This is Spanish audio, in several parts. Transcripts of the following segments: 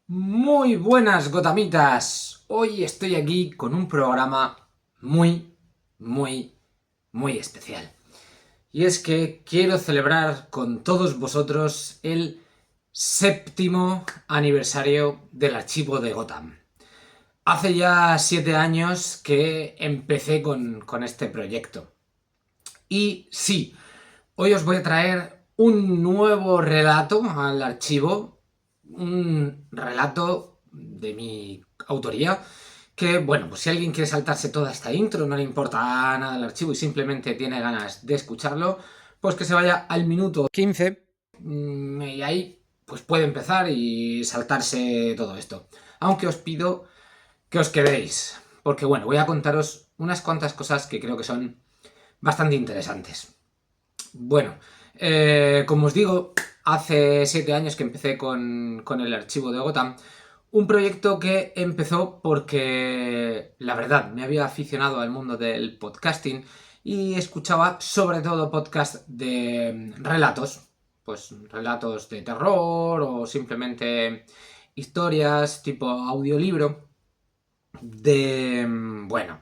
Muy buenas gotamitas. Hoy estoy aquí con un programa muy, muy, muy especial. Y es que quiero celebrar con todos vosotros el 7º aniversario del archivo de Gotham. Hace ya 7 años que empecé con este proyecto. Y sí, hoy os voy a traer un nuevo relato al archivo, un relato de mi autoría, que bueno, pues si alguien quiere saltarse toda esta intro, no le importa nada el archivo y simplemente tiene ganas de escucharlo, pues que se vaya al minuto 15 y ahí pues puede empezar y saltarse todo esto. Aunque os pido que os quedéis, porque bueno, voy a contaros unas cuantas cosas que creo que son bastante interesantes. Bueno, como os digo, hace 7 años que empecé con el archivo de Gotham. Un proyecto que empezó porque, la verdad, me había aficionado al mundo del podcasting y escuchaba sobre todo podcasts de relatos. Pues relatos de terror o simplemente historias tipo audiolibro bueno,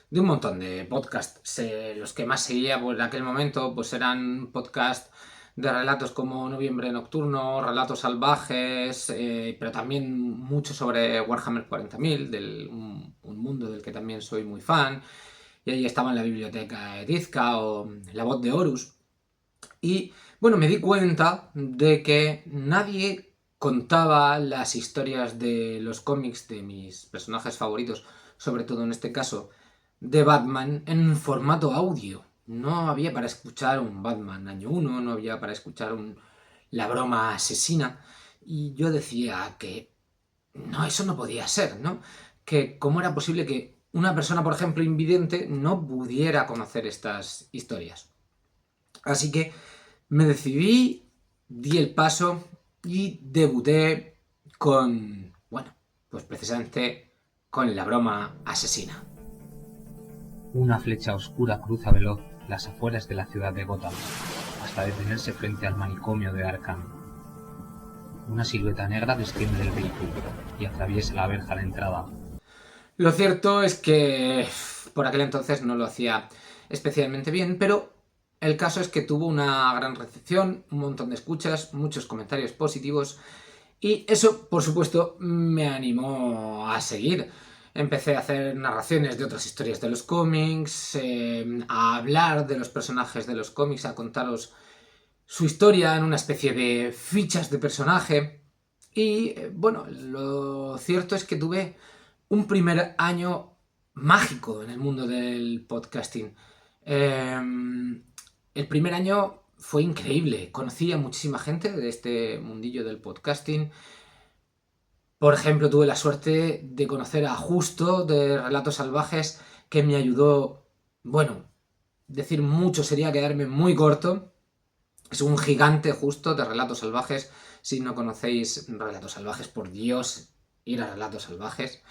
de un montón de podcasts. Los que más seguía en aquel momento pues eran podcasts de relatos como Noviembre Nocturno, Relatos Salvajes, pero también mucho sobre Warhammer 40.000, un mundo del que también soy muy fan. Y ahí estaba en la biblioteca Edizca o La Voz de Horus. Y bueno, me di cuenta de que nadie contaba las historias de los cómics de mis personajes favoritos, sobre todo en este caso de Batman, en formato audio. No había para escuchar un Batman año 1, no había para escuchar La broma asesina. Y yo decía que no, eso no podía ser, ¿no? Que cómo era posible que una persona, por ejemplo, invidente, no pudiera conocer estas historias. Así que me decidí, di el paso y debuté bueno, pues precisamente con La broma asesina. Una flecha oscura cruza veloz las afueras de la ciudad de Gotham, hasta detenerse frente al manicomio de Arkham. Una silueta negra desciende del vehículo y atraviesa la verja de entrada. Lo cierto es que por aquel entonces no lo hacía especialmente bien, pero el caso es que tuvo una gran recepción, un montón de escuchas, muchos comentarios positivos y eso, por supuesto, me animó a seguir. Empecé a hacer narraciones de otras historias de los cómics, a hablar de los personajes de los cómics, a contaros su historia en una especie de fichas de personaje. Y bueno, lo cierto es que tuve un primer año mágico en el mundo del podcasting. El primer año fue increíble. Conocí a muchísima gente de este mundillo del podcasting. Por ejemplo, tuve la suerte de conocer a Justo de Relatos Salvajes, que me ayudó, bueno, decir mucho sería quedarme muy corto. Es un gigante Justo de Relatos Salvajes. Si no conocéis Relatos Salvajes, por Dios, ir a Relatos Salvajes.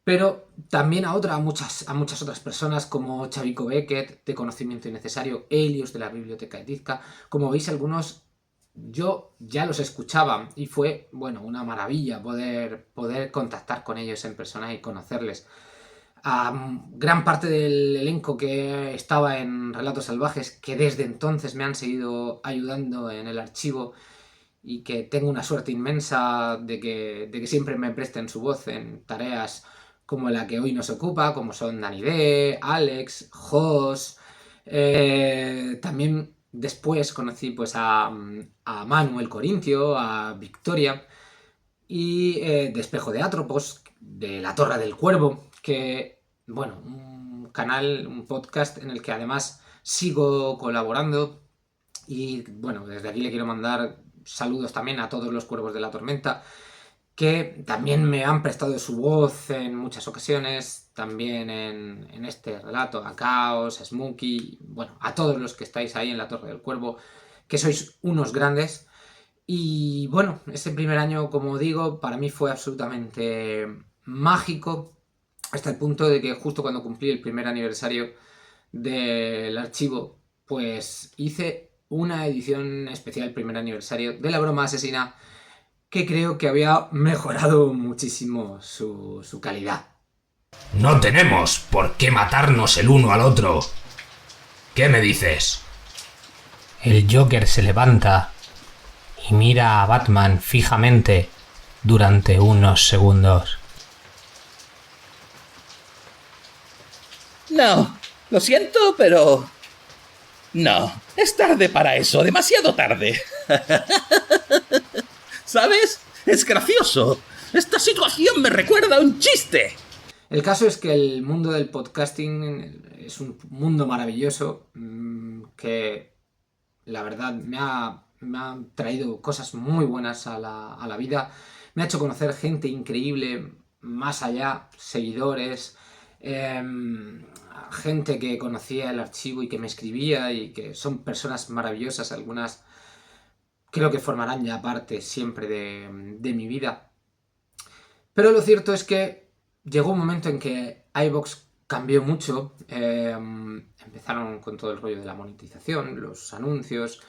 Pero también a muchas otras personas como Xavico Beckett, de Conocimiento Innecesario, Helios, de la Biblioteca Edizca. Como veis, algunos yo ya los escuchaba y fue, bueno, una maravilla poder contactar con ellos en persona y conocerles. A gran parte del elenco que estaba en Relatos Salvajes, que desde entonces me han seguido ayudando en el archivo y que tengo una suerte inmensa de que siempre me presten su voz en tareas como la que hoy nos ocupa, como son Dani D, Alex, Jos. También después conocí pues a Manuel Corintio, a Victoria y de Espejo de Atropos, de La Torre del Cuervo, que, bueno, un canal, un podcast en el que además sigo colaborando y, bueno, desde aquí le quiero mandar saludos también a todos los cuervos de la tormenta, que también me han prestado su voz en muchas ocasiones, también en este relato, a Caos, a Smokey, bueno, a todos los que estáis ahí en la Torre del Cuervo, que sois unos grandes. Y bueno, ese primer año, como digo, para mí fue absolutamente mágico, hasta el punto de que justo cuando cumplí el primer aniversario del archivo, pues hice una edición especial, primer aniversario, de La broma asesina, que creo que había mejorado muchísimo su calidad. No tenemos por qué matarnos el uno al otro. ¿Qué me dices? El Joker se levanta y mira a Batman fijamente durante unos segundos. No, lo siento, pero... No, es tarde para eso, demasiado tarde. ¿Sabes? Es gracioso. Esta situación me recuerda a un chiste. El caso es que el mundo del podcasting es un mundo maravilloso que la verdad me ha traído cosas muy buenas a la vida. Me ha hecho conocer gente increíble, más allá, seguidores, gente que conocía el archivo y que me escribía y que son personas maravillosas. Algunas creo que formarán ya parte siempre de mi vida. Pero lo cierto es que llegó un momento en que iVoox cambió mucho. Empezaron con todo el rollo de la monetización, los anuncios,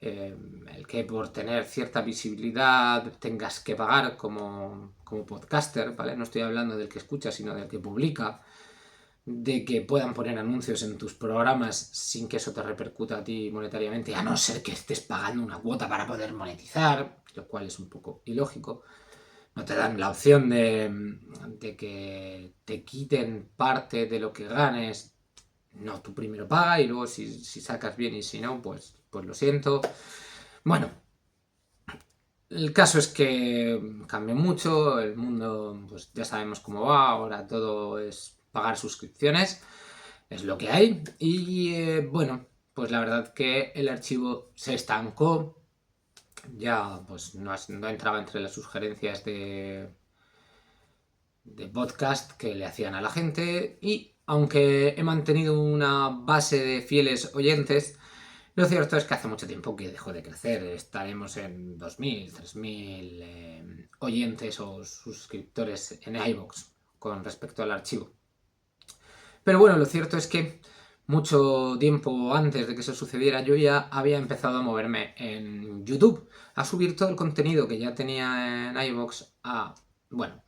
el que por tener cierta visibilidad tengas que pagar como podcaster, ¿vale? No estoy hablando del que escucha, sino del que publica, de que puedan poner anuncios en tus programas sin que eso te repercuta a ti monetariamente, a no ser que estés pagando una cuota para poder monetizar, lo cual es un poco ilógico. No te dan la opción de que te quiten parte de lo que ganes. No, tú primero paga y luego si sacas bien y si no, pues lo siento. Bueno, el caso es que cambió mucho, el mundo pues ya sabemos cómo va, ahora todo es pagar suscripciones, es lo que hay. Y bueno, pues la verdad que el archivo se estancó. Ya pues no entraba entre las sugerencias de podcast que le hacían a la gente, y aunque he mantenido una base de fieles oyentes, lo cierto es que hace mucho tiempo que dejó de crecer. Estaremos en 2000, 3000 oyentes o suscriptores en iVoox con respecto al archivo. Pero bueno, lo cierto es que mucho tiempo antes de que eso sucediera, yo ya había empezado a moverme en YouTube, a subir todo el contenido que ya tenía en iVoox a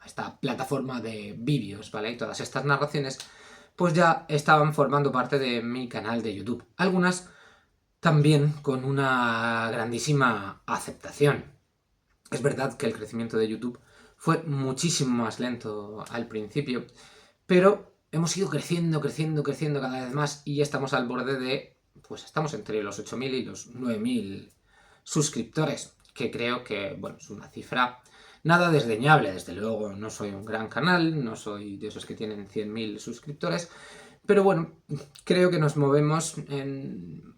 esta plataforma de vídeos, ¿vale? Y todas estas narraciones, pues ya estaban formando parte de mi canal de YouTube. Algunas también con una grandísima aceptación. Es verdad que el crecimiento de YouTube fue muchísimo más lento al principio, pero hemos ido creciendo cada vez más y ya estamos al borde de, pues estamos entre los 8000 y los 9000 suscriptores, que creo que, bueno, es una cifra nada desdeñable. Desde luego no soy un gran canal, no soy de esos que tienen 100.000 suscriptores, pero bueno, creo que nos movemos en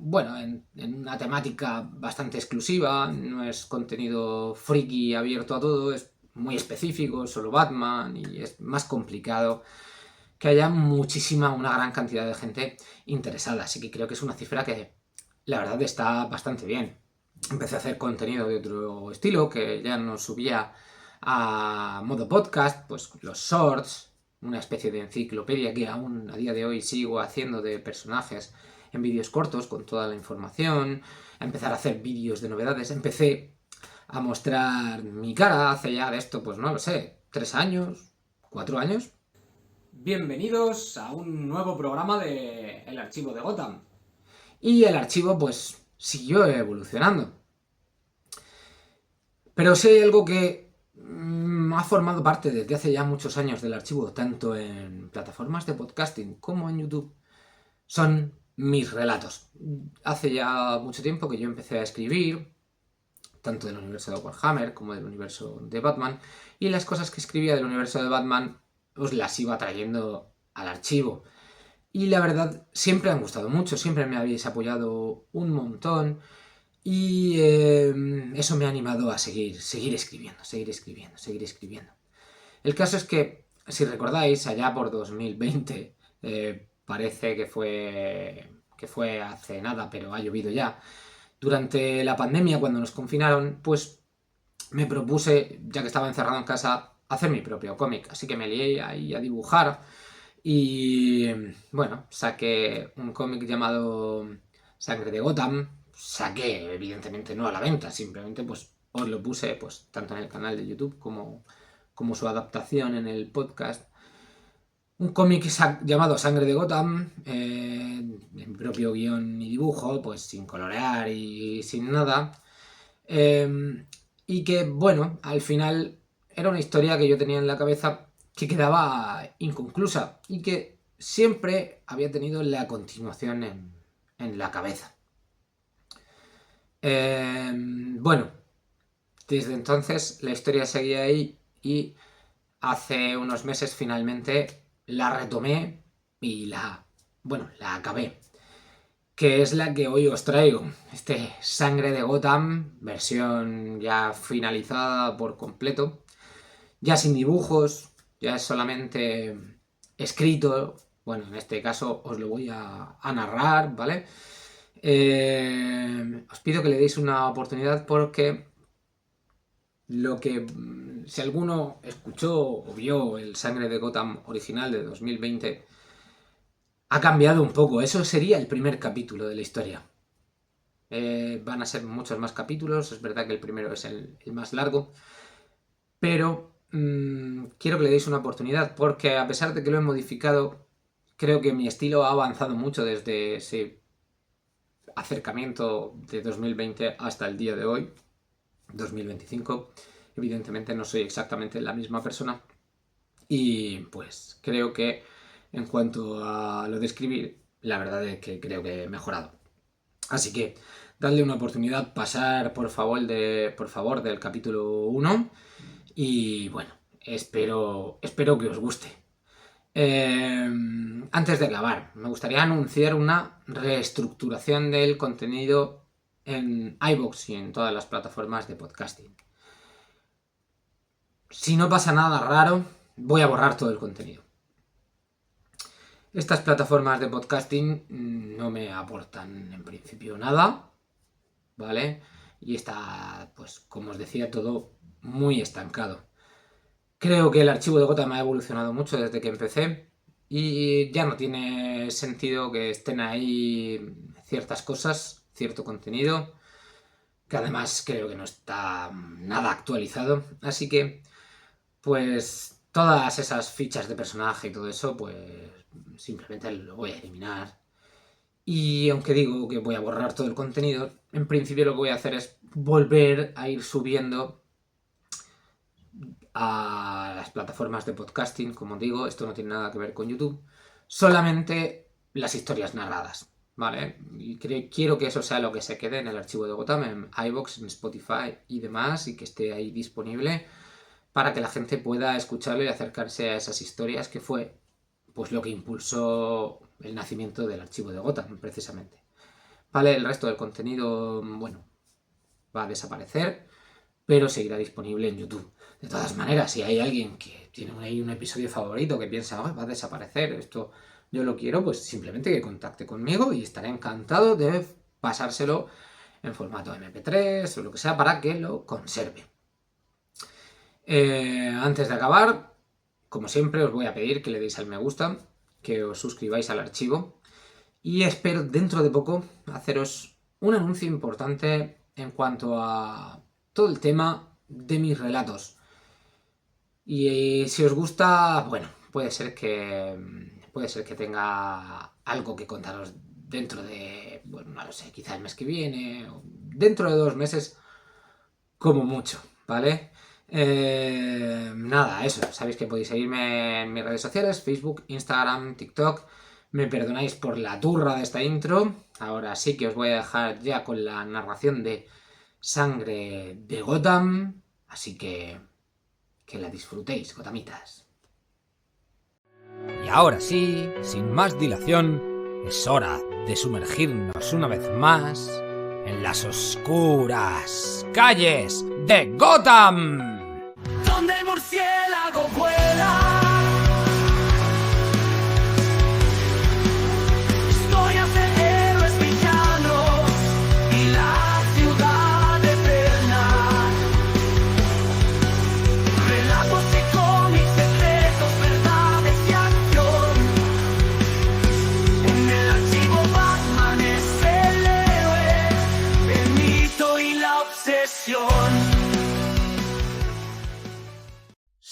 una temática bastante exclusiva. No es contenido friki abierto a todo, es muy específico, solo Batman, y es más complicado que haya una gran cantidad de gente interesada. Así que creo que es una cifra que la verdad está bastante bien. Empecé a hacer contenido de otro estilo, que ya no subía a modo podcast, pues los shorts, una especie de enciclopedia que aún a día de hoy sigo haciendo de personajes en vídeos cortos con toda la información, a empezar a hacer vídeos de novedades. Empecé a mostrar mi cara hace ya de esto, pues no lo sé, 3 años, 4 años. Bienvenidos a un nuevo programa de El Archivo de Gotham. Y el archivo pues siguió evolucionando. Pero si hay algo que ha formado parte desde hace ya muchos años del archivo, tanto en plataformas de podcasting como en YouTube, son mis relatos. Hace ya mucho tiempo que yo empecé a escribir, tanto del universo de Warhammer como del universo de Batman, y las cosas que escribía del universo de Batman os las iba trayendo al archivo. Y la verdad, siempre han gustado mucho, siempre me habéis apoyado un montón, y eso me ha animado a seguir escribiendo. El caso es que, si recordáis, allá por 2020, parece que fue hace nada, pero ha llovido ya. Durante la pandemia, cuando nos confinaron, pues me propuse, ya que estaba encerrado en casa, hacer mi propio cómic. Así que me lié ahí a dibujar y, bueno, saqué un cómic llamado Sangre de Gotham. Saqué, evidentemente, no a la venta, simplemente pues os lo puse pues tanto en el canal de YouTube como su adaptación en el podcast. Un cómic llamado Sangre de Gotham, en propio guión y dibujo, pues sin colorear y sin nada. Y que, bueno, al final era una historia que yo tenía en la cabeza que quedaba inconclusa y que siempre había tenido la continuación en la cabeza. Bueno, desde entonces la historia seguía ahí y hace unos meses finalmente la retomé y la acabé. Que es la que hoy os traigo. Sangre de Gotham, versión ya finalizada por completo. Ya sin dibujos, ya es solamente escrito. Bueno, en este caso os lo voy a narrar, ¿vale? Os pido que le deis una oportunidad porque si alguno escuchó o vio el Sangre de Gotham original de 2020, ha cambiado un poco. Eso sería el primer capítulo de la historia. Van a ser muchos más capítulos. Es verdad que el primero es el más largo. Pero quiero que le deis una oportunidad porque a pesar de que lo he modificado, creo que mi estilo ha avanzado mucho desde ese acercamiento de 2020 hasta el día de hoy, 2025. Evidentemente no soy exactamente la misma persona. Y pues creo que en cuanto a lo de escribir, la verdad es que creo que he mejorado. Así que dadle una oportunidad, pasar por favor del capítulo 1 y bueno, espero que os guste. Antes de acabar, me gustaría anunciar una reestructuración del contenido en iVoox y en todas las plataformas de podcasting. Si no pasa nada raro, voy a borrar todo el contenido. Estas plataformas de podcasting no me aportan en principio nada, ¿vale? Y está, pues como os decía, todo muy estancado. Creo que el archivo de Gotham ha evolucionado mucho desde que empecé y ya no tiene sentido que estén ahí ciertas cosas, cierto contenido, que además creo que no está nada actualizado. Así que, pues todas esas fichas de personaje y todo eso, pues simplemente lo voy a eliminar. Y aunque digo que voy a borrar todo el contenido, en principio lo que voy a hacer es volver a ir subiendo a las plataformas de podcasting. Como digo, esto no tiene nada que ver con YouTube, solamente las historias narradas, ¿vale? Y quiero que eso sea lo que se quede en el archivo de Gotham, en iVoox, en Spotify y demás, y que esté ahí disponible para que la gente pueda escucharlo y acercarse a esas historias, que fue pues lo que impulsó el nacimiento del archivo de Gotham, precisamente. Vale, el resto del contenido, bueno, va a desaparecer, pero seguirá disponible en YouTube. De todas maneras, si hay alguien que tiene ahí un episodio favorito que piensa, va a desaparecer, esto yo lo quiero, pues simplemente que contacte conmigo y estaré encantado de pasárselo en formato MP3 o lo que sea para que lo conserve. Antes de acabar, como siempre, os voy a pedir que le deis al me gusta, que os suscribáis al archivo y espero dentro de poco haceros un anuncio importante en cuanto a todo el tema de mis relatos. Y si os gusta, bueno, puede ser que tenga algo que contaros dentro de, bueno, no lo sé, quizá el mes que viene o dentro de 2 meses como mucho, ¿vale? Nada, eso, sabéis que podéis seguirme en mis redes sociales, Facebook, Instagram, TikTok. Me perdonáis por la turra de esta intro. Ahora sí que os voy a dejar ya con la narración de Sangre de Gotham, así que la disfrutéis, gotamitas. Y ahora sí, sin más dilación, es hora de sumergirnos una vez más en las oscuras calles de Gotham. Donde el murciélago vuela. Historias de héroes villanos y la ciudad eterna. Relatos y cómics secretos, verdades y acción. En el archivo Batman es el héroe, el mito y la obsesión.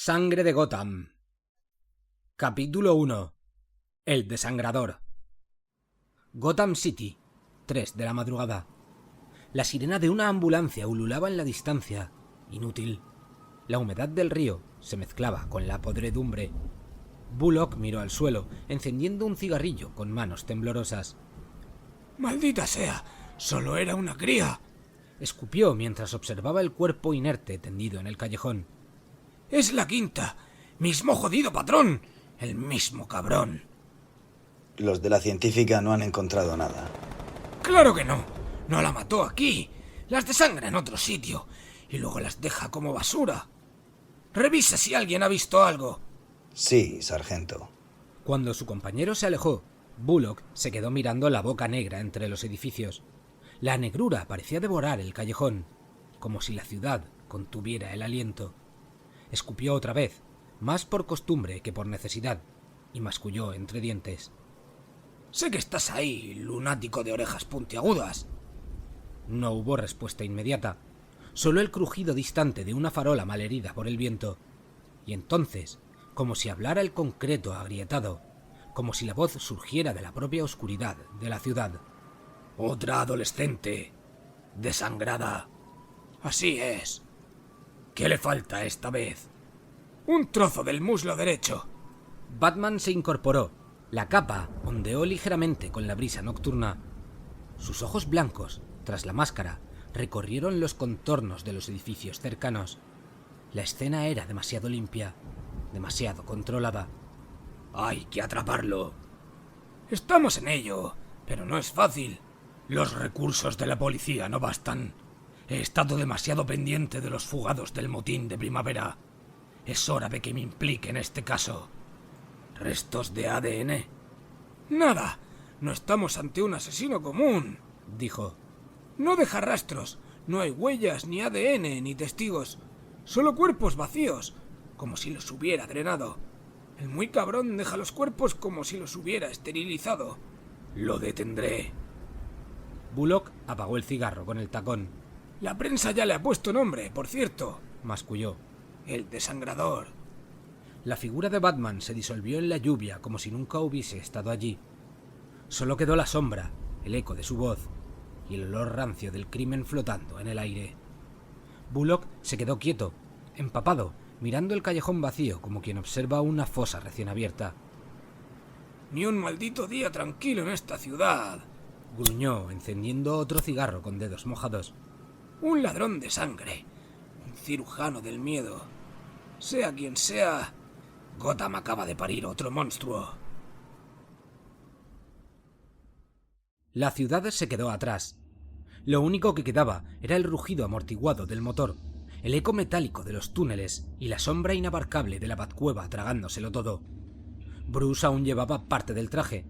Sangre de Gotham. Capítulo 1. El desangrador. Gotham City, 3 de la madrugada. La sirena de una ambulancia ululaba en la distancia. Inútil. La humedad del río se mezclaba con la podredumbre. Bullock miró al suelo, encendiendo un cigarrillo con manos temblorosas. ¡Maldita sea! ¡Solo era una cría! Escupió mientras observaba el cuerpo inerte tendido en el callejón. ¡Es la quinta! ¡Mismo jodido patrón! ¡El mismo cabrón! Los de la científica no han encontrado nada. ¡Claro que no! ¡No la mató aquí! Las desangra en otro sitio y luego las deja como basura. Revisa si alguien ha visto algo. Sí, sargento. Cuando su compañero se alejó, Bullock se quedó mirando la boca negra entre los edificios. La negrura parecía devorar el callejón, como si la ciudad contuviera el aliento. Escupió otra vez, más por costumbre que por necesidad, y masculló entre dientes. Sé que estás ahí, lunático de orejas puntiagudas. No hubo respuesta inmediata, solo el crujido distante de una farola malherida por el viento. Y entonces, como si hablara el concreto agrietado, como si la voz surgiera de la propia oscuridad de la ciudad. Otra adolescente, desangrada. Así es. ¿Qué le falta esta vez? Un trozo del muslo derecho. Batman se incorporó. La capa ondeó ligeramente con la brisa nocturna. Sus ojos blancos, tras la máscara, recorrieron los contornos de los edificios cercanos. La escena era demasiado limpia, demasiado controlada. Hay que atraparlo. Estamos en ello, pero no es fácil. Los recursos de la policía no bastan. He estado demasiado pendiente de los fugados del motín de primavera. Es hora de que me implique en este caso. ¿Restos de ADN? Nada. No estamos ante un asesino común, dijo. No deja rastros. No hay huellas, ni ADN, ni testigos. Solo cuerpos vacíos, como si los hubiera drenado. El muy cabrón deja los cuerpos como si los hubiera esterilizado. Lo detendré. Bullock apagó el cigarro con el tacón. La prensa ya le ha puesto nombre, por cierto, masculló. El desangrador. La figura de Batman se disolvió en la lluvia como si nunca hubiese estado allí. Solo quedó la sombra, el eco de su voz y el olor rancio del crimen flotando en el aire. Bullock se quedó quieto, empapado, mirando el callejón vacío como quien observa una fosa recién abierta. Ni un maldito día tranquilo en esta ciudad, gruñó, encendiendo otro cigarro con dedos mojados. Un ladrón de sangre, un cirujano del miedo. Sea quien sea, Gotham acaba de parir otro monstruo. La ciudad se quedó atrás. Lo único que quedaba era el rugido amortiguado del motor, el eco metálico de los túneles y la sombra inabarcable de la Batcueva tragándoselo todo. Bruce aún llevaba parte del traje.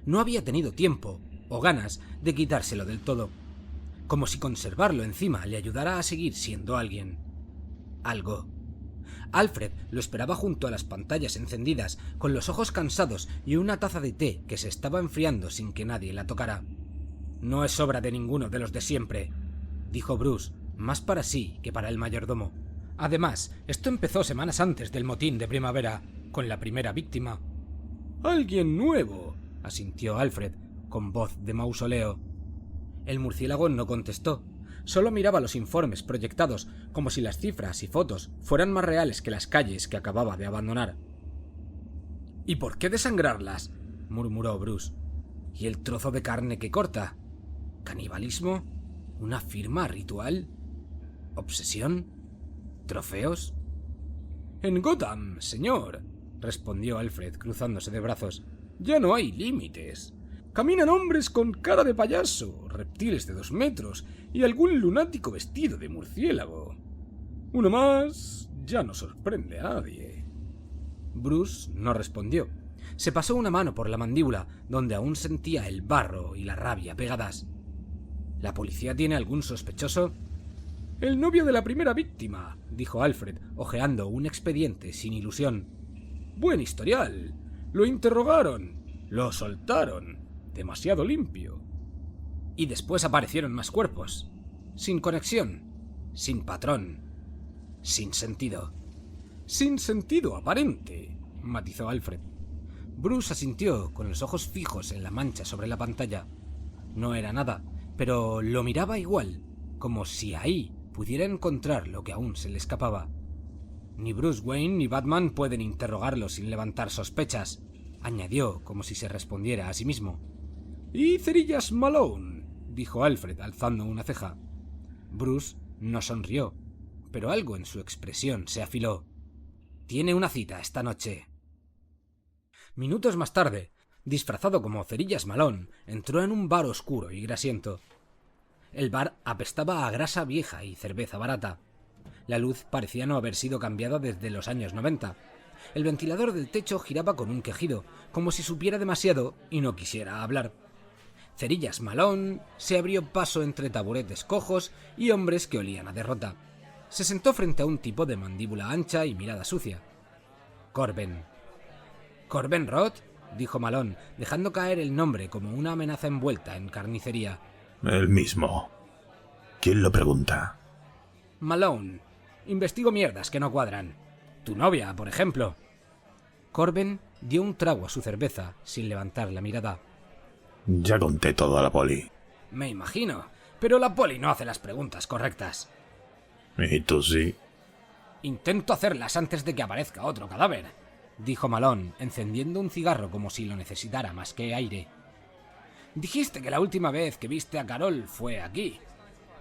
No había tenido tiempo o ganas de quitárselo del todo, como si conservarlo encima le ayudara a seguir siendo alguien. Algo. Alfred lo esperaba junto a las pantallas encendidas, con los ojos cansados y una taza de té que se estaba enfriando sin que nadie la tocara. No es obra de ninguno de los de siempre, dijo Bruce, más para sí que para el mayordomo. Además, esto empezó semanas antes del motín de primavera, con la primera víctima. Alguien nuevo, asintió Alfred, con voz de mausoleo. El murciélago no contestó. Solo miraba los informes proyectados, como si las cifras y fotos fueran más reales que las calles que acababa de abandonar. ¿Y por qué desangrarlas?, murmuró Bruce. ¿Y el trozo de carne que corta? ¿Canibalismo? ¿Una firma ritual? ¿Obsesión? ¿Trofeos? En Gotham, señor, respondió Alfred cruzándose de brazos, ya no hay límites. Caminan hombres con cara de payaso, reptiles de 2 metros y algún lunático vestido de murciélago. Uno más ya no sorprende a nadie. Bruce no respondió. Se pasó una mano por la mandíbula, donde aún sentía el barro y la rabia pegadas. ¿La policía tiene algún sospechoso? El novio de la primera víctima, dijo Alfred, hojeando un expediente sin ilusión. Buen historial. Lo interrogaron. Lo soltaron. Demasiado limpio. Y después aparecieron más cuerpos. Sin conexión. Sin patrón. Sin sentido. Sin sentido aparente, matizó Alfred. Bruce asintió con los ojos fijos en la mancha sobre la pantalla. No era nada, pero lo miraba igual, como si ahí pudiera encontrar lo que aún se le escapaba. Ni Bruce Wayne ni Batman pueden interrogarlo sin levantar sospechas, añadió como si se respondiera a sí mismo. «Y Cerillas Malone», dijo Alfred alzando una ceja. Bruce no sonrió, pero algo en su expresión se afiló. «Tiene una cita esta noche». Minutos más tarde, disfrazado como Cerillas Malone, entró en un bar oscuro y grasiento. El bar apestaba a grasa vieja y cerveza barata. La luz parecía no haber sido cambiada desde los años 90. El ventilador del techo giraba con un quejido, como si supiera demasiado y no quisiera hablar. Cerillas Malone se abrió paso entre taburetes cojos y hombres que olían a derrota. Se sentó frente a un tipo de mandíbula ancha y mirada sucia. Corben. «¿Corben Roth?», dijo Malone, dejando caer el nombre como una amenaza envuelta en carnicería. El mismo. ¿Quién lo pregunta? «Malone. Investigo mierdas que no cuadran. Tu novia, por ejemplo». Corben dio un trago a su cerveza sin levantar la mirada. Ya conté todo a la poli. «Me imagino, pero la poli no hace las preguntas correctas». ¿Y tú sí? «Intento hacerlas antes de que aparezca otro cadáver», dijo Malone, encendiendo un cigarro como si lo necesitara más que aire. «Dijiste que la última vez que viste a Carol fue aquí».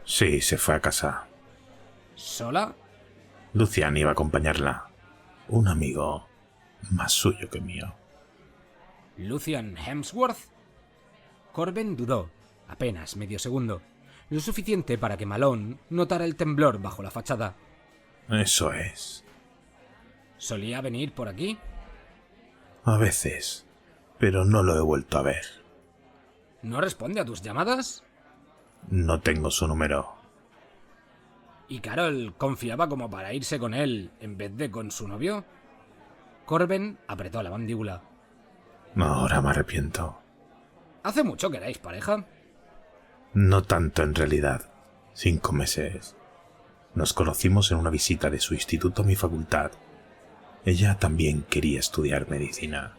Sí, se fue a casa. ¿Sola? Lucian iba a acompañarla. Un amigo más suyo que mío. ¿Lucian Hemsworth? Corben dudó, apenas medio segundo, lo suficiente para que Malone notara el temblor bajo la fachada. Eso es. ¿Solía venir por aquí? A veces, pero no lo he vuelto a ver. ¿No responde a tus llamadas? No tengo su número. ¿Y Carol confiaba como para irse con él en vez de con su novio? Corben apretó la mandíbula. Ahora me arrepiento. ¿Hace mucho que erais pareja? No tanto en realidad. 5 meses. Nos conocimos en una visita de su instituto a mi facultad. Ella también quería estudiar medicina.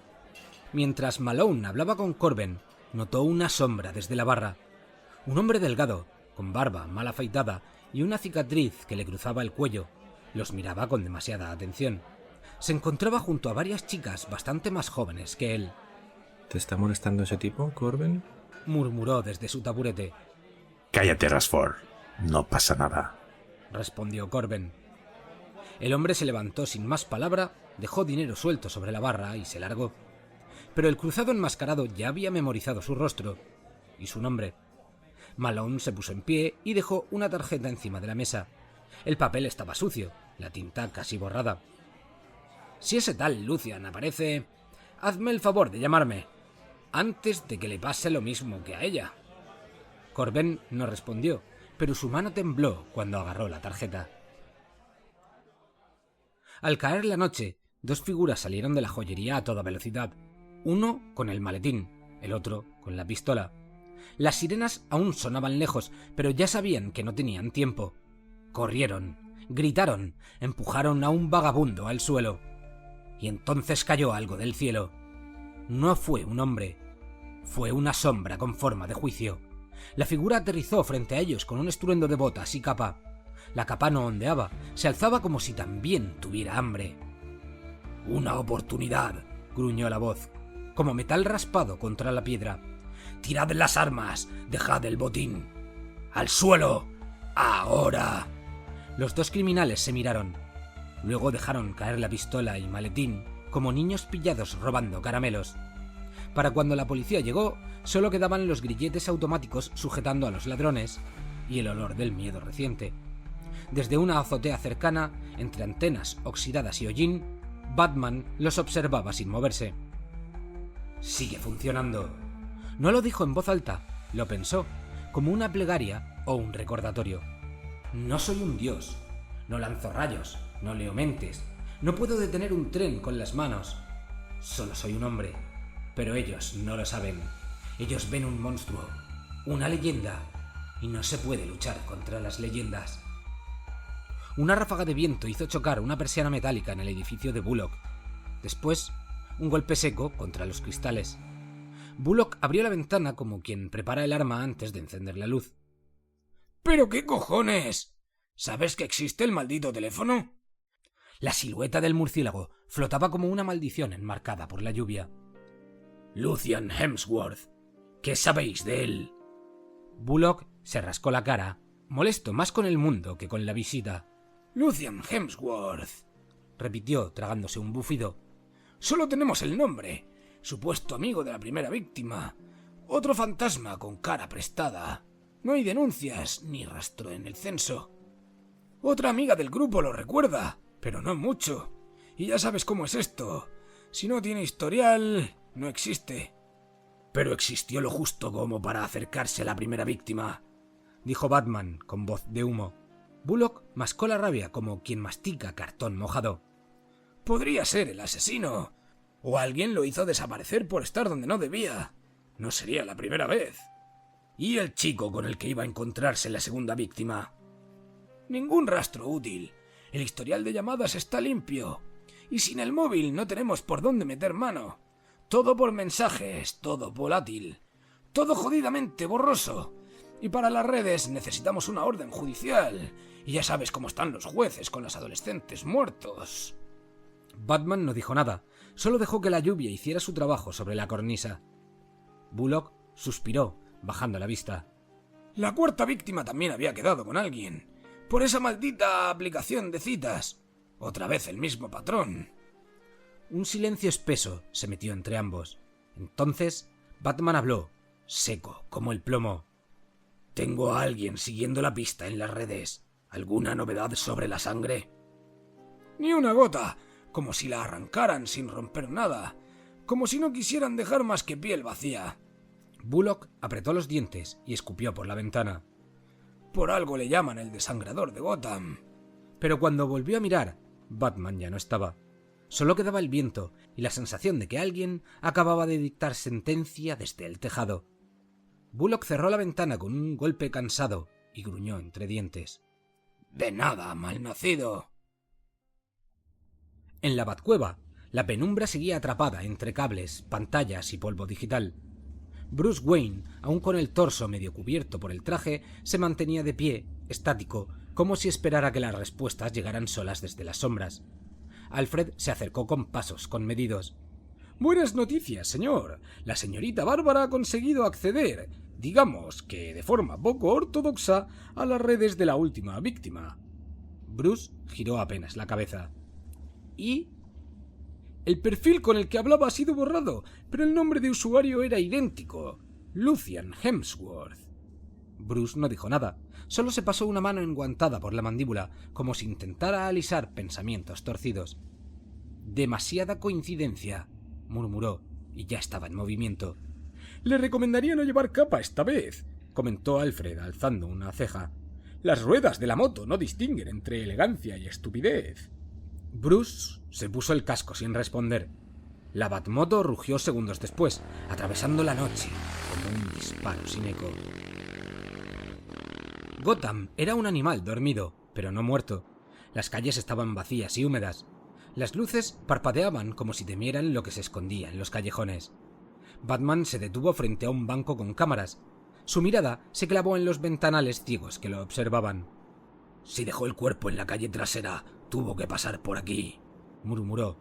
Mientras Malone hablaba con Corben, notó una sombra desde la barra. Un hombre delgado, con barba mal afeitada y una cicatriz que le cruzaba el cuello. Los miraba con demasiada atención. Se encontraba junto a varias chicas bastante más jóvenes que él. ¿Te está molestando ese tipo, Corben?, murmuró desde su taburete. Cállate, Rashford. No pasa nada, respondió Corben. El hombre se levantó sin más palabra, dejó dinero suelto sobre la barra y se largó. Pero el cruzado enmascarado ya había memorizado su rostro y su nombre. Malone se puso en pie y dejó una tarjeta encima de la mesa. El papel estaba sucio, la tinta casi borrada. «Si ese tal Lucian aparece, hazme el favor de llamarme, antes de que le pase lo mismo que a ella». Corben no respondió, pero su mano tembló cuando agarró la tarjeta. Al caer la noche, 2 figuras salieron de la joyería a toda velocidad. Uno con el maletín, el otro con la pistola. Las sirenas aún sonaban lejos, pero ya sabían que no tenían tiempo. Corrieron, gritaron, empujaron a un vagabundo al suelo. Y entonces cayó algo del cielo. No fue un hombre, fue una sombra con forma de juicio. La figura aterrizó frente a ellos con un estruendo de botas y capa. La capa no ondeaba, se alzaba como si también tuviera hambre. «Una oportunidad», gruñó la voz, como metal raspado contra la piedra. «Tirad las armas, dejad el botín. ¡Al suelo! ¡Ahora!». Los 2 criminales se miraron. Luego dejaron caer la pistola y maletín, como niños pillados robando caramelos. Para cuando la policía llegó, solo quedaban los grilletes automáticos sujetando a los ladrones y el olor del miedo reciente. Desde una azotea cercana, entre antenas oxidadas y hollín, Batman los observaba sin moverse. «Sigue funcionando». No lo dijo en voz alta, lo pensó, como una plegaria o un recordatorio. «No soy un dios, no lanzo rayos, no leo mentes, no puedo detener un tren con las manos. Solo soy un hombre, pero ellos no lo saben. Ellos ven un monstruo, una leyenda, y no se puede luchar contra las leyendas». Una ráfaga de viento hizo chocar una persiana metálica en el edificio de Bullock. Después, un golpe seco contra los cristales. Bullock abrió la ventana como quien prepara el arma antes de encender la luz. ¿Pero qué cojones? ¿Sabes que existe el maldito teléfono? La silueta del murciélago flotaba como una maldición enmarcada por la lluvia. Lucian Hemsworth. ¿Qué sabéis de él? Bullock se rascó la cara, molesto más con el mundo que con la visita. Lucian Hemsworth, repitió, tragándose un bufido. Solo tenemos el nombre. Supuesto amigo de la primera víctima. Otro fantasma con cara prestada. No hay denuncias ni rastro en el censo. Otra amiga del grupo lo recuerda, pero no mucho. Y ya sabes cómo es esto. Si no tiene historial, no existe. Pero existió lo justo como para acercarse a la primera víctima, dijo Batman con voz de humo. Bullock mascó la rabia como quien mastica cartón mojado. Podría ser el asesino. O alguien lo hizo desaparecer por estar donde no debía. No sería la primera vez. ¿Y el chico con el que iba a encontrarse la segunda víctima? Ningún rastro útil. El historial de llamadas está limpio. Y sin el móvil no tenemos por dónde meter mano. Todo por mensajes, todo volátil. Todo jodidamente borroso. Y para las redes necesitamos una orden judicial. Y ya sabes cómo están los jueces con los adolescentes muertos. Batman no dijo nada. Solo dejó que la lluvia hiciera su trabajo sobre la cornisa. Bullock suspiró, bajando la vista. La cuarta víctima también había quedado con alguien. Por esa maldita aplicación de citas. Otra vez el mismo patrón. Un silencio espeso se metió entre ambos. Entonces, Batman habló, seco como el plomo. Tengo a alguien siguiendo la pista en las redes. ¿Alguna novedad sobre la sangre? Ni una gota. Como si la arrancaran sin romper nada. Como si no quisieran dejar más que piel vacía. Bullock apretó los dientes y escupió por la ventana. Por algo le llaman el desangrador de Gotham. Pero cuando volvió a mirar, Batman ya no estaba. Solo quedaba el viento y la sensación de que alguien acababa de dictar sentencia desde el tejado. Bullock cerró la ventana con un golpe cansado y gruñó entre dientes. De nada, malnacido. En la Batcueva, la penumbra seguía atrapada entre cables, pantallas y polvo digital. Bruce Wayne, aun con el torso medio cubierto por el traje, se mantenía de pie, estático, como si esperara que las respuestas llegaran solas desde las sombras. Alfred se acercó con pasos conmedidos. Buenas noticias, señor. La señorita Bárbara ha conseguido acceder, digamos que de forma poco ortodoxa, a las redes de la última víctima. Bruce giró apenas la cabeza. ¿Y? El perfil con el que hablaba ha sido borrado, pero el nombre de usuario era idéntico. Lucian Hemsworth. Bruce no dijo nada, solo se pasó una mano enguantada por la mandíbula, como si intentara alisar pensamientos torcidos. Demasiada coincidencia, murmuró, y ya estaba en movimiento. Le recomendaría no llevar capa esta vez, comentó Alfred alzando una ceja. Las ruedas de la moto no distinguen entre elegancia y estupidez. Bruce se puso el casco sin responder. La Batmoto rugió segundos después, atravesando la noche como un disparo sin eco. Gotham era un animal dormido, pero no muerto. Las calles estaban vacías y húmedas. Las luces parpadeaban como si temieran lo que se escondía en los callejones. Batman se detuvo frente a un banco con cámaras. Su mirada se clavó en los ventanales ciegos que lo observaban. Si dejó el cuerpo en la calle trasera, tuvo que pasar por aquí, murmuró.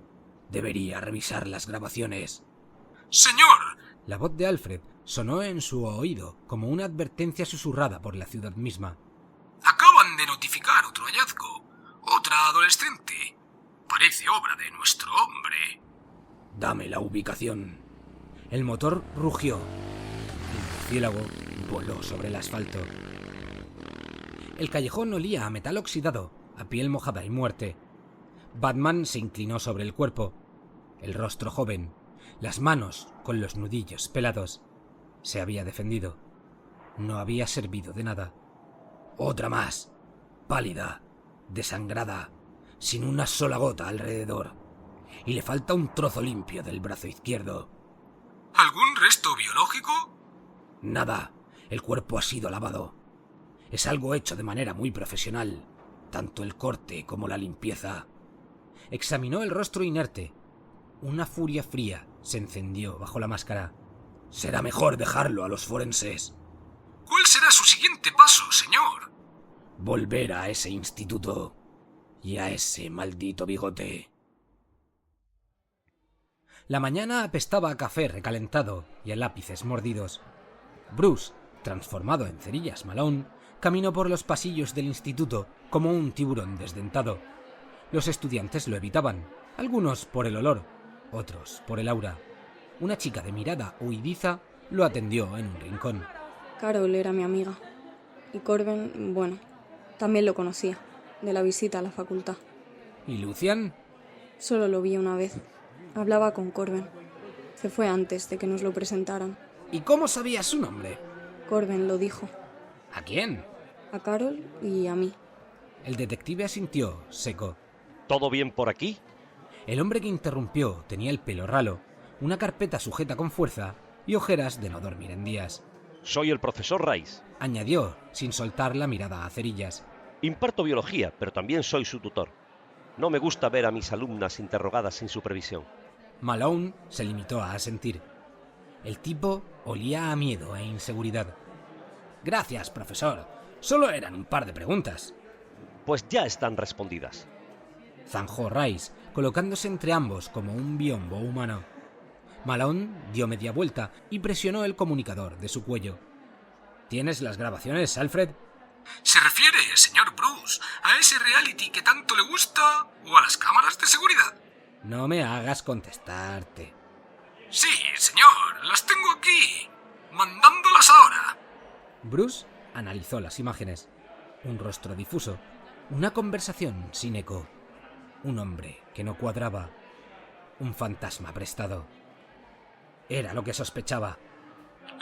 Debería revisar las grabaciones. ¡Señor! La voz de Alfred sonó en su oído como una advertencia susurrada por la ciudad misma. Acaban de notificar otro hallazgo. Otra adolescente. Parece obra de nuestro hombre. Dame la ubicación. El motor rugió. El murciélago voló sobre el asfalto. El callejón olía a metal oxidado, a piel mojada y muerte. Batman se inclinó sobre el cuerpo. El rostro joven, las manos con los nudillos pelados. Se había defendido. No había servido de nada. Otra más, pálida, desangrada, sin una sola gota alrededor. Y le falta un trozo limpio del brazo izquierdo. ¿Algún resto biológico? Nada, el cuerpo ha sido lavado. Es algo hecho de manera muy profesional. tanto el corte como la limpieza. Examinó el rostro inerte. Una furia fría se encendió bajo la máscara. Será mejor dejarlo a los forenses. ¿Cuál será su siguiente paso, señor? Volver a ese instituto y a ese maldito bigote. La mañana apestaba a café recalentado y a lápices mordidos. Bruce, transformado en Cerillas Malone, caminó por los pasillos del instituto como un tiburón desdentado. Los estudiantes lo evitaban, algunos por el olor, otros por el aura. Una chica de mirada huidiza lo atendió en un rincón. Carol era mi amiga. Y Corben, bueno, también lo conocía, de la visita a la facultad. ¿Y Lucian? Solo lo vi una vez. Hablaba con Corben. Se fue antes de que nos lo presentaran. ¿Y cómo sabía su nombre? Corben lo dijo. ¿A quién? A Carol y a mí. El detective asintió, seco. ¿Todo bien por aquí? El hombre que interrumpió tenía el pelo ralo, una carpeta sujeta con fuerza y ojeras de no dormir en días. Soy el profesor Rice, añadió, sin soltar la mirada a Cerillas. Imparto biología, pero también soy su tutor. No me gusta ver a mis alumnas interrogadas sin supervisión. Malone se limitó a asentir. El tipo olía a miedo e inseguridad. Gracias, profesor. Solo eran un par de preguntas. Pues ya están respondidas. Zanjó Rice, colocándose entre ambos como un biombo humano. Malone dio media vuelta y presionó el comunicador de su cuello. ¿Tienes las grabaciones, Alfred? ¿Se refiere, señor Bruce, a ese reality que tanto le gusta o a las cámaras de seguridad? No me hagas contestarte. Sí, señor, las tengo aquí, mandándolas ahora. Bruce analizó las imágenes. Un rostro difuso, una conversación sin eco, un hombre que no cuadraba, un fantasma prestado. Era lo que sospechaba.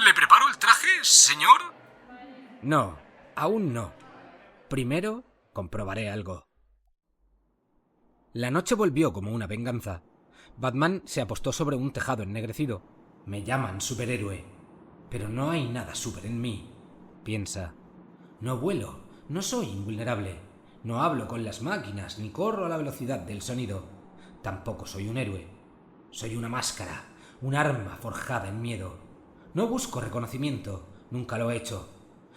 ¿Le preparo el traje, señor? No, aún no. Primero comprobaré algo. La noche volvió como una venganza. Batman se apostó sobre un tejado ennegrecido. Me llaman superhéroe, pero no hay nada super en mí, piensa. No vuelo, no soy invulnerable, no hablo con las máquinas ni corro a la velocidad del sonido. Tampoco soy un héroe. Soy una máscara, un arma forjada en miedo. No busco reconocimiento, nunca lo he hecho.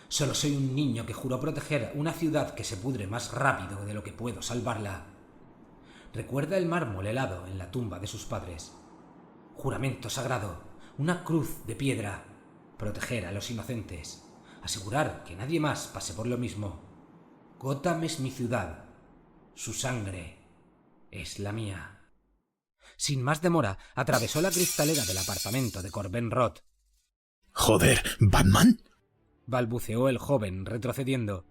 Solo soy un niño que juró proteger una ciudad que se pudre más rápido de lo que puedo salvarla. Recuerda el mármol helado en la tumba de sus padres. Juramento sagrado, una cruz de piedra. Proteger a los inocentes. Asegurar que nadie más pase por lo mismo. Gotham es mi ciudad. Su sangre es la mía. Sin más demora, atravesó la cristalera del apartamento de Corben Roth. ¡Joder! ¿Batman? Balbuceó el joven, retrocediendo.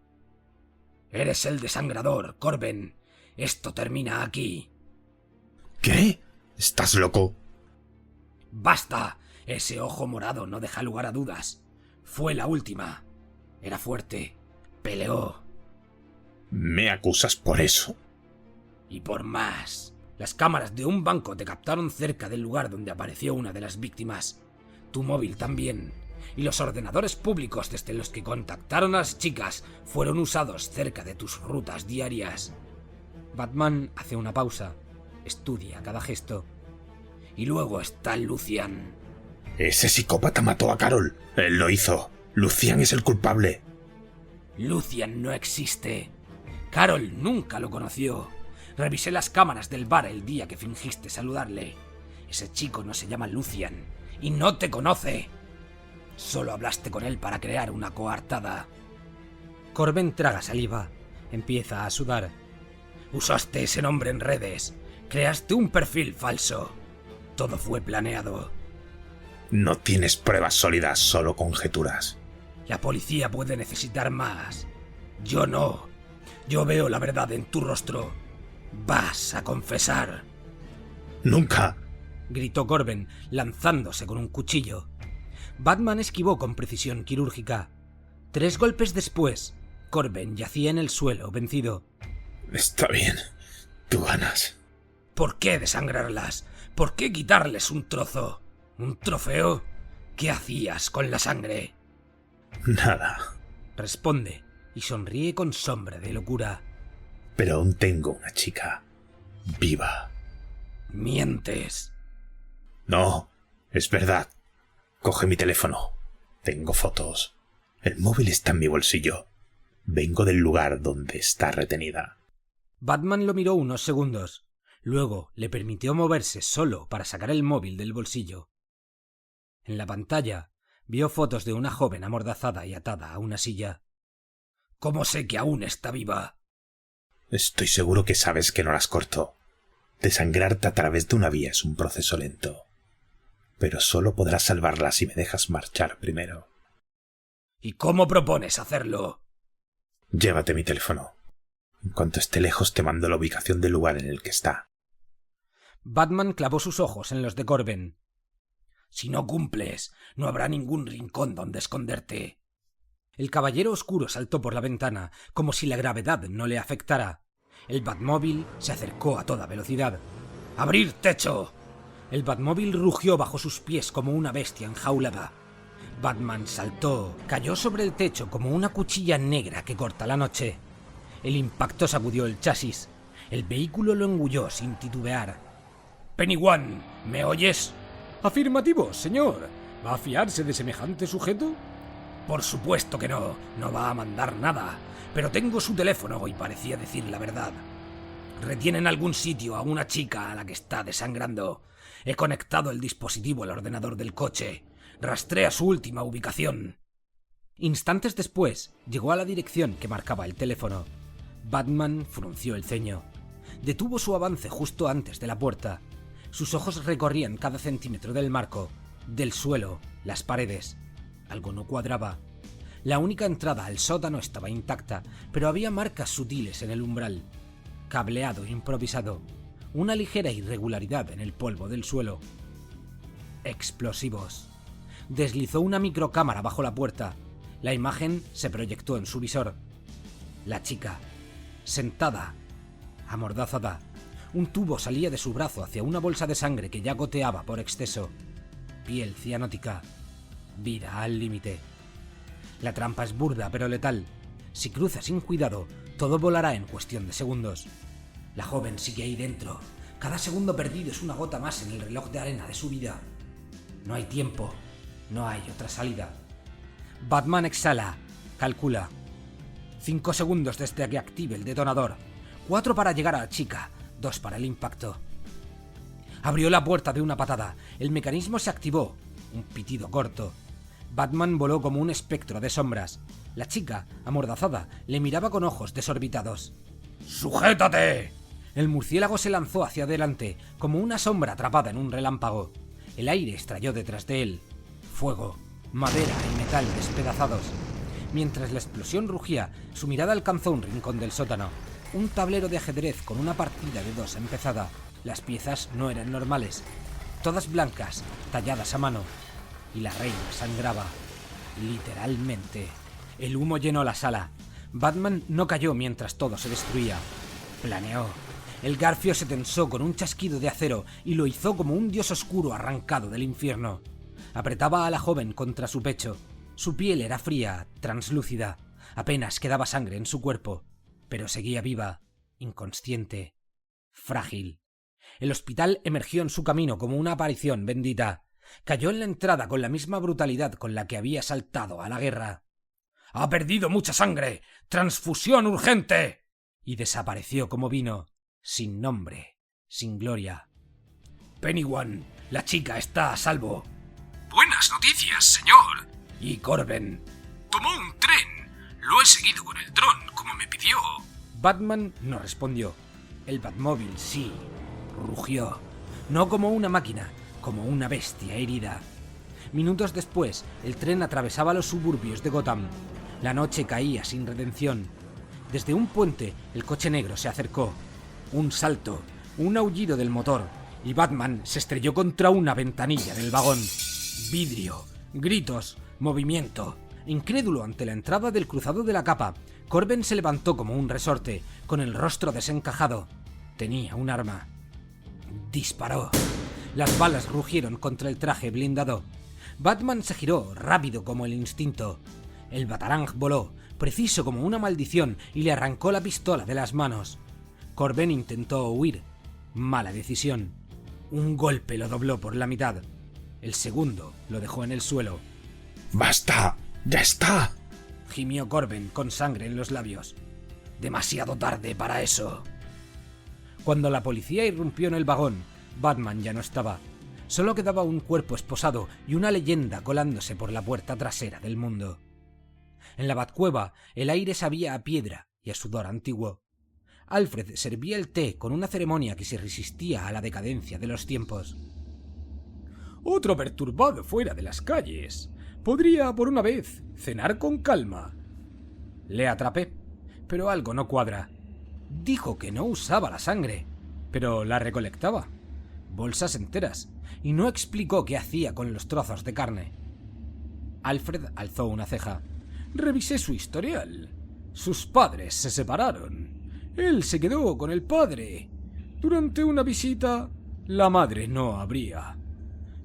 Eres el desangrador, Corben. Esto termina aquí. ¿Qué? ¿Estás loco? ¡Basta! Ese ojo morado no deja lugar a dudas. Fue la última. Era fuerte. Peleó. ¿Me acusas por eso? Y por más. Las cámaras de un banco te captaron cerca del lugar donde apareció una de las víctimas. Tu móvil también. Y los ordenadores públicos desde los que contactaron a las chicas fueron usados cerca de tus rutas diarias. Batman hace una pausa. Estudia cada gesto. Y luego está Lucian. Ese psicópata mató a Carol. Él lo hizo. Lucian es el culpable. Lucian no existe. Carol nunca lo conoció. Revisé las cámaras del bar el día que fingiste saludarle. Ese chico no se llama Lucian y no te conoce. Solo hablaste con él para crear una coartada. Corben traga saliva. Empieza a sudar. Usaste ese nombre en redes. Creaste un perfil falso. Todo fue planeado. No tienes pruebas sólidas, solo conjeturas. La policía puede necesitar más. Yo no. Yo veo la verdad en tu rostro. Vas a confesar. ¡Nunca! Gritó Corben, lanzándose con un cuchillo. Batman esquivó con precisión quirúrgica. 3 golpes después, Corben yacía en el suelo, vencido. Está bien. Tú ganas. ¿Por qué desangrarlas? ¿Por qué quitarles un trozo? ¿Un trofeo? ¿Qué hacías con la sangre? Nada. Responde y sonríe con sombra de locura. pero aún tengo una chica viva. Mientes. No, es verdad. Coge mi teléfono. Tengo fotos. El móvil está en mi bolsillo. Vengo del lugar donde está retenida. Batman lo miró unos segundos. Luego le permitió moverse solo para sacar el móvil del bolsillo. En la pantalla vio fotos de una joven amordazada y atada a una silla. ¿Cómo sé que aún está viva? Estoy seguro que sabes que no las corto. Desangrarte a través de una vía es un proceso lento. Pero solo podrás salvarla si me dejas marchar primero. ¿Y cómo propones hacerlo? Llévate mi teléfono. En cuanto esté lejos te mando la ubicación del lugar en el que está. Batman clavó sus ojos en los de Corben. Si no cumples, no habrá ningún rincón donde esconderte. El caballero oscuro saltó por la ventana, como si la gravedad no le afectara. El Batmóvil se acercó a toda velocidad. ¡Abrir techo! El Batmóvil rugió bajo sus pies como una bestia enjaulada. Batman saltó, cayó sobre el techo como una cuchilla negra que corta la noche. El impacto sacudió el chasis. El vehículo lo engulló sin titubear. Pennyone, ¿me oyes? Afirmativo, señor. ¿Va a fiarse de semejante sujeto? Por supuesto que no. No va a mandar nada. Pero tengo su teléfono y parecía decir la verdad. Retiene en algún sitio a una chica a la que está desangrando. He conectado el dispositivo al ordenador del coche. Rastrea su última ubicación. Instantes después, llegó a la dirección que marcaba el teléfono. Batman frunció el ceño. Detuvo su avance justo antes de la puerta. Sus ojos recorrían cada centímetro del marco, del suelo, las paredes. Algo no cuadraba. La única entrada al sótano estaba intacta, pero había marcas sutiles en el umbral. Cableado improvisado. Una ligera irregularidad en el polvo del suelo. Explosivos. Deslizó una microcámara bajo la puerta. La imagen se proyectó en su visor. La chica, sentada, amordazada. Un tubo salía de su brazo hacia una bolsa de sangre que ya goteaba por exceso. Piel cianótica. Vida al límite. La trampa es burda pero letal. Si cruza sin cuidado, todo volará en cuestión de segundos. La joven sigue ahí dentro. Cada segundo perdido es una gota más en el reloj de arena de su vida. No hay tiempo. No hay otra salida. Batman exhala. Calcula. 5 segundos desde que active el detonador. 4 para llegar a la chica. 2 para el impacto. Abrió la puerta de una patada. El mecanismo se activó. Un pitido corto. Batman voló como un espectro de sombras. La chica, amordazada, le miraba con ojos desorbitados. ¡Sujétate! El murciélago se lanzó hacia adelante, como una sombra atrapada en un relámpago. El aire estalló detrás de él. Fuego, madera y metal despedazados. Mientras la explosión rugía, su mirada alcanzó un rincón del sótano. Un tablero de ajedrez con una partida de 2 empezada. Las piezas no eran normales. Todas blancas, talladas a mano. Y la reina sangraba. Literalmente. El humo llenó la sala. Batman no cayó mientras todo se destruía. Planeó. El garfio se tensó con un chasquido de acero y lo hizo como un dios oscuro arrancado del infierno. Apretaba a la joven contra su pecho. Su piel era fría, translúcida. Apenas quedaba sangre en su cuerpo. Pero seguía viva, inconsciente, frágil. El hospital emergió en su camino como una aparición bendita. Cayó en la entrada con la misma brutalidad con la que había saltado a la guerra. ¡Ha perdido mucha sangre! ¡Transfusión urgente! Y desapareció como vino, sin nombre, sin gloria. Pennyone, la chica está a salvo. Buenas noticias, señor. ¿Y Corben? Tomó un tren. Lo he seguido con el dron, como me pidió. Batman no respondió. El Batmóvil sí. Rugió. No como una máquina, como una bestia herida. Minutos después, el tren atravesaba los suburbios de Gotham. La noche caía sin redención. Desde un puente, el coche negro se acercó. Un salto, un aullido del motor, y Batman se estrelló contra una ventanilla del vagón. Vidrio, gritos, movimiento. Incrédulo ante la entrada del cruzado de la capa, Corben se levantó como un resorte, con el rostro desencajado. Tenía un arma. Disparó. Las balas rugieron contra el traje blindado. Batman se giró, rápido como el instinto. El batarang voló, preciso como una maldición, y le arrancó la pistola de las manos. Corben intentó huir. Mala decisión. Un golpe lo dobló por la mitad. El segundo lo dejó en el suelo. ¡Basta! ¡Ya está! Gimió Corben con sangre en los labios. Demasiado tarde para eso. Cuando la policía irrumpió en el vagón, Batman ya no estaba. Solo quedaba un cuerpo esposado y una leyenda colándose por la puerta trasera del mundo. En la Batcueva, el aire sabía a piedra y a sudor antiguo. Alfred servía el té con una ceremonia que se resistía a la decadencia de los tiempos. Otro perturbado fuera de las calles. Podría, por una vez, cenar con calma. Le atrapé, pero algo no cuadra. Dijo que no usaba la sangre, pero la recolectaba. Bolsas enteras, y no explicó qué hacía con los trozos de carne. Alfred alzó una ceja. Revisé su historial. Sus padres se separaron. Él se quedó con el padre. Durante una visita, la madre no abría.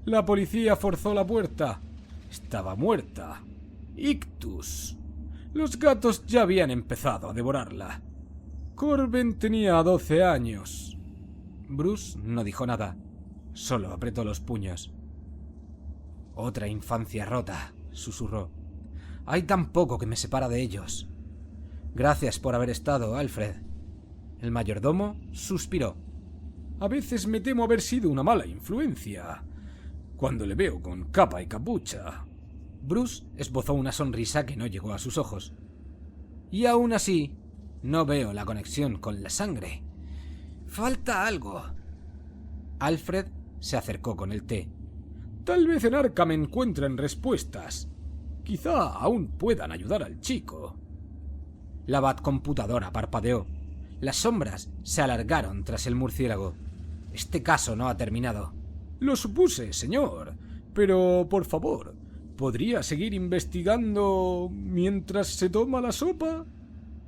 La policía forzó la puerta. Estaba muerta. Ictus. Los gatos ya habían empezado a devorarla. Corben tenía 12 años. Bruce no dijo nada. Solo apretó los puños. Otra infancia rota, susurró. Hay tan poco que me separa de ellos. Gracias por haber estado, Alfred. El mayordomo suspiró. A veces me temo haber sido una mala influencia, cuando le veo con capa y capucha. Bruce esbozó una sonrisa que no llegó a sus ojos. Y aún así, no veo la conexión con la sangre. Falta algo. Alfred se acercó con el té. Tal vez en Arkham encuentren respuestas. Quizá aún puedan ayudar al chico. La Batcomputadora parpadeó. Las sombras se alargaron tras el murciélago. Este caso no ha terminado. Lo supuse, señor. Pero, por favor, ¿podría seguir investigando mientras se toma la sopa?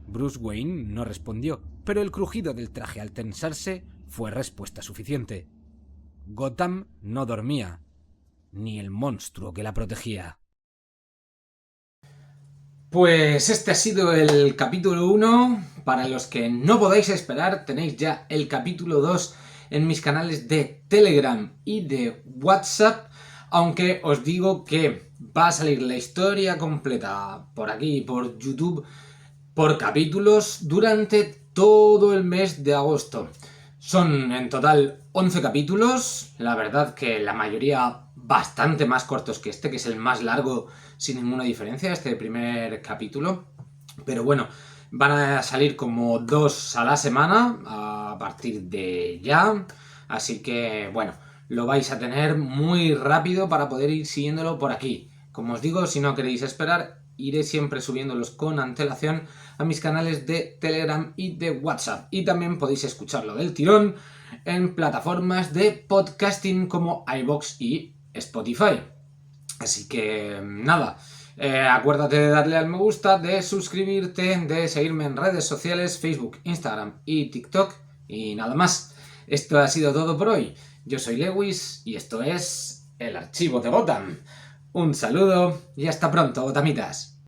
Bruce Wayne no respondió, pero el crujido del traje al tensarse fue respuesta suficiente. Gotham no dormía, ni el monstruo que la protegía. Pues este ha sido el capítulo 1. Para los que no podáis esperar, tenéis ya el capítulo 2 en mis canales de Telegram y de WhatsApp. Aunque os digo que va a salir la historia completa por aquí, por YouTube, por capítulos durante todo el mes de agosto. Son en total 11 capítulos. La verdad que la mayoría bastante más cortos que este, que es el más largo sin ninguna diferencia, este primer capítulo. Pero bueno, van a salir como 2 a la semana a partir de ya. Así que bueno, lo vais a tener muy rápido para poder ir siguiéndolo por aquí. Como os digo, si no queréis esperar, iré siempre subiéndolos con antelación a mis canales de Telegram y de WhatsApp. Y también podéis escucharlo del tirón en plataformas de podcasting como iVoox y Spotify. Así que nada, acuérdate de darle al me gusta, de suscribirte, de seguirme en redes sociales, Facebook, Instagram y TikTok. Y nada más, esto ha sido todo por hoy. Yo soy Lewis y esto es El Archivo de Gotham. Un saludo y hasta pronto, Gothamitas.